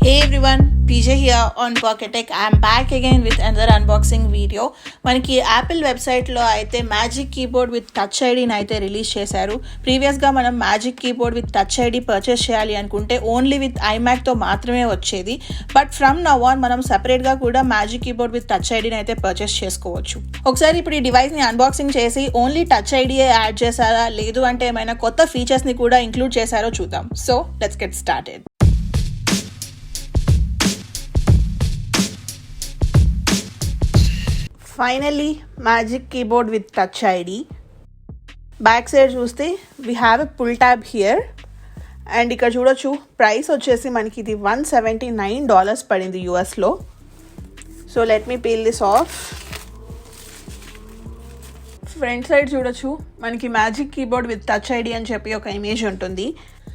Hey everyone, PJ here on Pocket Tech. I'm back again with another unboxing video. మనకి Apple వెబ్సైట్లో అయితే magic keyboard with touch ఐడిని అయితే release చేశారు. ప్రీవియస్గా మనం magic keyboard with Touch ID purchase చేయాలి అనుకుంటే ఓన్లీ విత్ ఐమ్యాక్తో మాత్రమే వచ్చేది. బట్ ఫ్రమ్ నవ్ ఆన్ మనం సెపరేట్గా కూడా మ్యాజిక్ కీబోర్డ్ విత్ టచ్ ఐడిని అయితే పర్చేస్ చేసుకోవచ్చు. ఒకసారి ఇప్పుడు ఈ డివైస్ని అన్బాక్సింగ్ చేసి ఓన్లీ టచ్ ఐడియే యాడ్ చేశారా లేదు అంటే ఏమైనా కొత్త ఫీచర్స్ని కూడా ఇంక్లూడ్ చేశారో చూద్దాం. So let's get started. Finally magic keyboard with Touch ID. Back side చూస్తే we have a pull tab here and ఇక్కడ చూడొచ్చు ప్రైస్ వచ్చేసి మనకి ఇది $179 పడింది యూఎస్లో. So let me peel this off. Front side చూడొచ్చు మనకి magic keyboard with Touch ID అని చెప్పి ఒక ఇమేజ్ ఉంటుంది.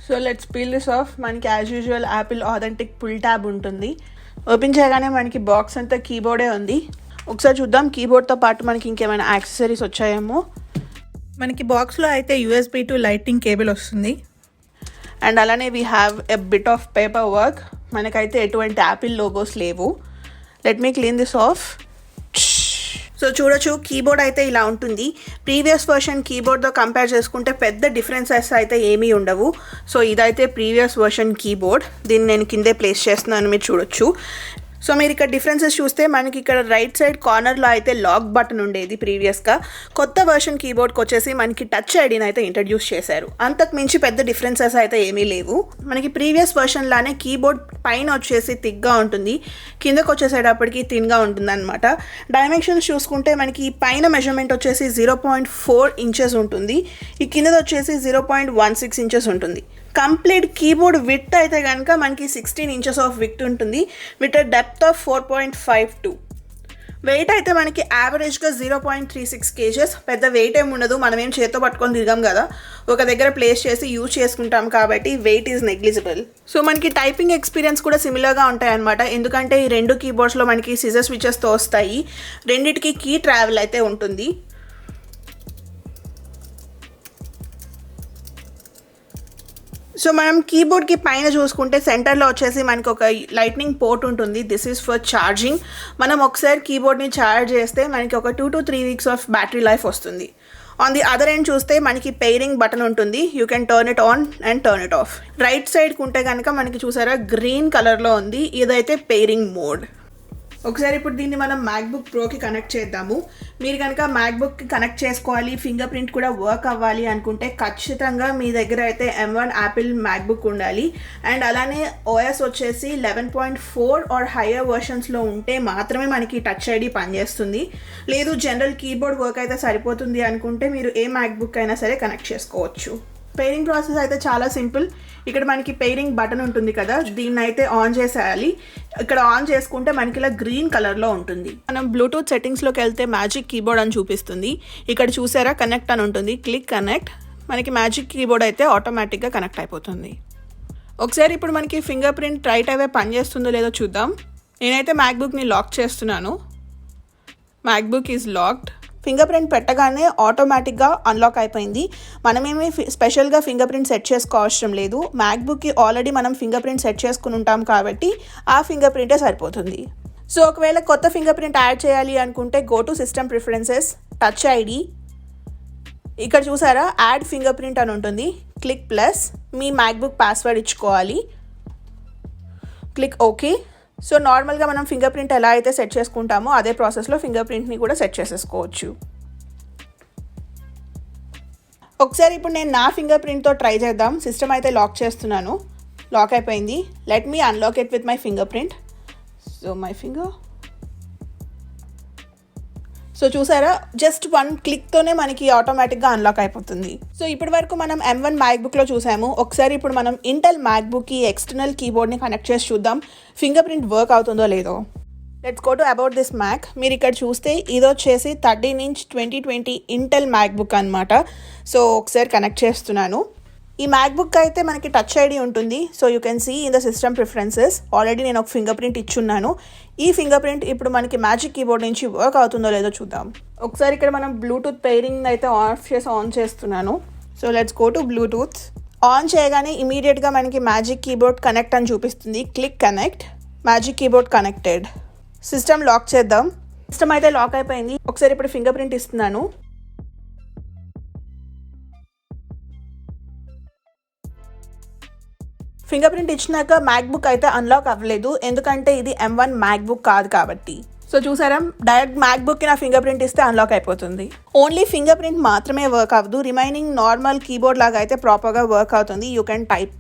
So let's peel this off. మనకి as usual Apple authentic pull tab ఉంటుంది. ఓపెన్ చేయగానే మనకి బాక్స్ అంతా కీబోర్డే ఉంది. ఒకసారి చూద్దాం కీబోర్డ్తో పాటు మనకి ఇంకేమైనా యాక్సెసరీస్ వచ్చాయేమో. మనకి బాక్స్లో అయితే USB to లైటింగ్ కేబుల్ వస్తుంది అండ్ అలానే we have a bit of paper work. మనకైతే ఎటువంటి యాపిల్ లోగోస్ లేవు. Let me clean this of. So చూడొచ్చు కీబోర్డ్ అయితే ఇలా ఉంటుంది. ప్రీవియస్ వర్షన్ కీబోర్డ్తో కంపేర్ చేసుకుంటే పెద్ద డిఫరెన్సెస్ అయితే ఏమీ ఉండవు. సో ఇదైతే ప్రీవియస్ వర్షన్ కీబోర్డ్. దీన్ని నేను కిందే ప్లేస్ చేస్తున్నాను, మీరు చూడొచ్చు. సో మీరు ఇక్కడ డిఫరెన్సెస్ చూస్తే మనకి ఇక్కడ రైట్ సైడ్ కార్నర్లో అయితే లాక్ బటన్ ఉండేది ప్రీవియస్గా. కొత్త వర్షన్ కీబోర్డ్కి వచ్చేసి మనకి టచ్ ఐడిని అయితే ఇంట్రడ్యూస్ చేశారు. అంతకు మించి పెద్ద డిఫరెన్సెస్ అయితే ఏమీ లేవు. మనకి ప్రీవియస్ వర్షన్లానే కీబోర్డ్ పైన వచ్చేసి థిక్గా ఉంటుంది, కిందకు వచ్చేసేటప్పటికి థిన్గా ఉంటుంది అనమాట. డైమెన్షన్స్ చూసుకుంటే మనకి పైన మెజర్మెంట్ వచ్చేసి 0.4 ఇంచెస్ ఉంటుంది, ఈ కిందది వచ్చేసి 0.16 ఇంచెస్ ఉంటుంది. కంప్లీట్ కీబోర్డ్ విడ్త్ అయితే కనుక మనకి 16 ఇంచెస్ ఆఫ్ విడ్త్ ఉంటుంది విత్ డెప్త్ ఆఫ్ 4.52. వెయిట్ అయితే మనకి యావరేజ్గా 0.36 kgs. పెద్ద వెయిట్ ఏమి ఉండదు, మనం ఏం చేత్తో పట్టుకొని తిరగం కదా, ఒక దగ్గర ప్లేస్ చేసి యూజ్ చేసుకుంటాం కాబట్టి వెయిట్ ఈజ్ నెగ్లిజిబుల్. సో మనకి టైపింగ్ ఎక్స్పీరియన్స్ కూడా సిమిలర్గా ఉంటాయన్నమాట. ఎందుకంటే ఈ రెండు కీబోర్డ్స్లో మనకి సిజర్ స్విచెస్తో వస్తాయి, రెండిటికి కీ ట్రావెల్ అయితే ఉంటుంది. సో మనం కీబోర్డ్కి పైన చూసుకుంటే సెంటర్లో వచ్చేసి మనకి ఒక లైట్నింగ్ పోర్ట్ ఉంటుంది. This is for charging. మనం ఒకసారి కీబోర్డ్ని ఛార్జ్ చేస్తే మనకి ఒక 2 to 3 weeks of battery life వస్తుంది. ఆన్ ది అదర్ ఎండ్ చూస్తే మనకి పెయిరింగ్ బటన్ ఉంటుంది. You can turn it on and turn it of. Right సైడ్కి ఉంటే కనుక మనకి చూసారా గ్రీన్ కలర్లో ఉంది, ఇదైతే పెయిరింగ్ మోడ్. ఒకసారి ఇప్పుడు దీన్ని మనం మ్యాక్బుక్ ప్రోకి కనెక్ట్ చేద్దాము. మీరు కనుక మ్యాక్బుక్కి కనెక్ట్ చేసుకోవాలి, ఫింగర్ ప్రింట్ కూడా వర్క్ అవ్వాలి అనుకుంటే ఖచ్చితంగా మీ దగ్గర అయితే M1 యాపిల్ మ్యాక్బుక్ ఉండాలి. అండ్ అలానే OS వచ్చేసి 11.4 ఆర్ హయ్యర్ వర్షన్స్లో ఉంటే మాత్రమే మనకి టచ్ ఐడి పనిచేస్తుంది. లేదు జనరల్ కీబోర్డ్ వర్క్ అయితే సరిపోతుంది అనుకుంటే మీరు ఏ మ్యాక్బుక్ అయినా సరే కనెక్ట్ చేసుకోవచ్చు. పెయిరింగ్ ప్రాసెస్ అయితే చాలా సింపుల్. ఇక్కడ మనకి పెయిరింగ్ బటన్ ఉంటుంది కదా, దీన్ని అయితే ఆన్ చేసేయాలి. ఇక్కడ ఆన్ చేసుకుంటే మనకి ఇలా గ్రీన్ కలర్లో ఉంటుంది. మనం బ్లూటూత్ సెట్టింగ్స్లోకి వెళ్తే మ్యాజిక్ కీబోర్డ్ అని చూపిస్తుంది. ఇక్కడ చూసారా కనెక్ట్ అని ఉంటుంది, క్లిక్ కనెక్ట్. మనకి మ్యాజిక్ కీబోర్డ్ అయితే ఆటోమేటిక్గా కనెక్ట్ అయిపోతుంది. ఒకసారి ఇప్పుడు మనకి ఫింగర్ ప్రింట్ రైట్ అవే పనిచేస్తుందో లేదో చూద్దాం. నేనైతే మ్యాక్బుక్ని లాక్ చేస్తున్నాను. MacBook is locked. Finger print పెట్టగానే ఆటోమేటిక్గా అన్లాక్ అయిపోయింది. మనమేమి స్పెషల్గా ఫింగర్ ప్రింట్ సెట్ చేసుకోవసరం లేదు. మ్యాక్బుక్కి ఆల్రెడీ మనం ఫింగర్ ప్రింట్ సెట్ చేసుకుని ఉంటాం కాబట్టి ఆ ఫింగర్ ప్రింటే సరిపోతుంది. సో ఒకవేళ కొత్త ఫింగర్ ప్రింట్ యాడ్ చేయాలి అనుకుంటే go to system preferences, touch ID. ఇక్కడ చూసారా యాడ్ ఫింగర్ ప్రింట్ అని ఉంటుంది, క్లిక్ ప్లస్. మీ మ్యాక్బుక్ పాస్వర్డ్ ఇచ్చుకోవాలి, క్లిక్ ఓకే. సో నార్మల్గా మనం ఫింగర్ ప్రింట్ ఎలా అయితే సెట్ చేసుకుంటామో అదే ప్రాసెస్లో ఫింగర్ ప్రింట్ని కూడా సెట్ చేసేసుకోవచ్చు. ఒకసారి ఇప్పుడు నేను నా ఫింగర్ ప్రింట్తో ట్రై చేద్దాం. సిస్టమ్ అయితే లాక్ చేస్తున్నాను, లాక్ అయిపోయింది. Let me unlock it with my finger print. So my finger. So చూసారా జస్ట్ 1 క్లిక్తోనే మనకి ఆటోమేటిక్గా అన్లాక్ అయిపోతుంది. సో ఇప్పటి వరకు మనం M1 మ్యాక్బుక్లో చూసాము. ఒకసారి ఇప్పుడు మనం ఇంటెల్ మ్యాక్బుక్కి ఎక్స్టర్నల్ కీబోర్డ్ని కనెక్ట్ చేసి చూద్దాం ఫింగర్ ప్రింట్ వర్క్ అవుతుందో లేదో. Let's go to about this Mac. మీరు ఇక్కడ చూస్తే ఇది వచ్చేసి 13" 2020 ఇంటెల్ మ్యాక్బుక్ అనమాట. సో ఒకసారి కనెక్ట్ చేస్తున్నాను. ఈ మ్యాక్బుక్ అయితే మనకి టచ్ ఐడి ఉంటుంది. So you can see in the system preferences already నేను ఒక ఫింగర్ ప్రింట్ ఇచ్చున్నాను. ఈ ఫింగర్ ప్రింట్ ఇప్పుడు మనకి మ్యాజిక్ కీబోర్డ్ నుంచి వర్క్ అవుతుందో లేదో చూద్దాం. ఒకసారి ఇక్కడ మనం బ్లూటూత్ పెయిరింగ్ అయితే ఆఫ్ చేసి ఆన్ చేస్తున్నాను. So let's go to Bluetooth. On చేయగానే ఇమీడియట్గా మనకి మ్యాజిక్ కీబోర్డ్ కనెక్ట్ అని చూపిస్తుంది. Click connect, magic keyboard connected. System lock చేద్దాం. సిస్టమ్ అయితే లాక్ అయిపోయింది. ఒకసారి ఇప్పుడు ఫింగర్ ప్రింట్ ఇస్తున్నాను. ఫింగర్ ప్రింట్ ఇచ్చినాక మ్యాక్బుక్ అయితే అన్లాక్ అవ్వలేదు, ఎందుకంటే ఇది M1 మ్యాక్బుక్ కాదు కాబట్టి. సో చూసారా, డైరెక్ట్ మ్యాక్బుక్కి నా ఫింగర్ ప్రింట్ ఇస్తే అన్లాక్ అయిపోతుంది. ఓన్లీ ఫింగర్ ప్రింట్ మాత్రమే వర్క్ అవ్వదు, రిమైనింగ్ నార్మల్ కీబోర్డ్ లాగా అయితే ప్రాపర్గా వర్క్ అవుతుంది. You can type.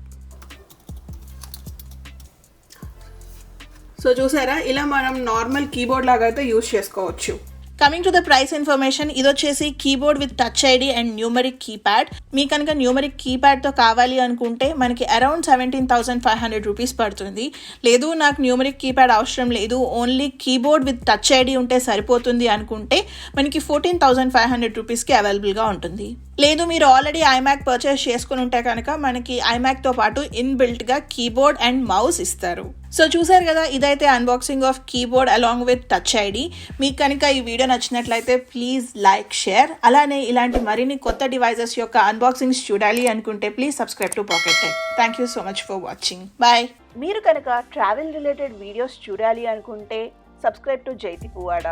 సో చూసారా, ఇలా మనం నార్మల్ కీబోర్డ్ లాగా అయితే యూజ్ చేసుకోవచ్చు. Coming to the price information, ఇది వచ్చేసి keyboard with Touch ID and numeric keypad. మీ కనుక న్యూమరిక్ కీప్యాడ్తో కావాలి అనుకుంటే మనకి అరౌండ్ 17,500 రూపీస్ పడుతుంది. లేదు నాకు న్యూమరిక్ కీప్యాడ్ అవసరం లేదు, only keyboard with Touch ID ఉంటే సరిపోతుంది అనుకుంటే మనకి 14,500 రూపీస్కి అవైలబుల్గా ఉంటుంది. లేదు మీరు ఆల్రెడీ ఐమ్యాక్ పర్చేస్ చేసుకుని ఉంటే కనుక మనకి ఐమ్యాక్తో పాటు ఇన్బిల్ట్గా కీబోర్డ్ అండ్ మౌస్ ఇస్తారు. సో చూసారు కదా, ఇదైతే unboxing of keyboard along with Touch ID. మీకు కనుక ఈ వీడియో నచ్చినట్లయితే ప్లీజ్ లైక్, షేర్. అలానే ఇలాంటి మరిన్ని కొత్త డివైజెస్ యొక్క అన్బాక్సింగ్స్ చూడాలి అనుకుంటే please subscribe to Pocket Tech. Thank you so much for watching. Bye. మీరు కనుక ట్రావెల్ రిలేటెడ్ వీడియోస్ చూడాలి అనుకుంటే సబ్స్క్రైబ్ టు జైతి పువ్వాడ.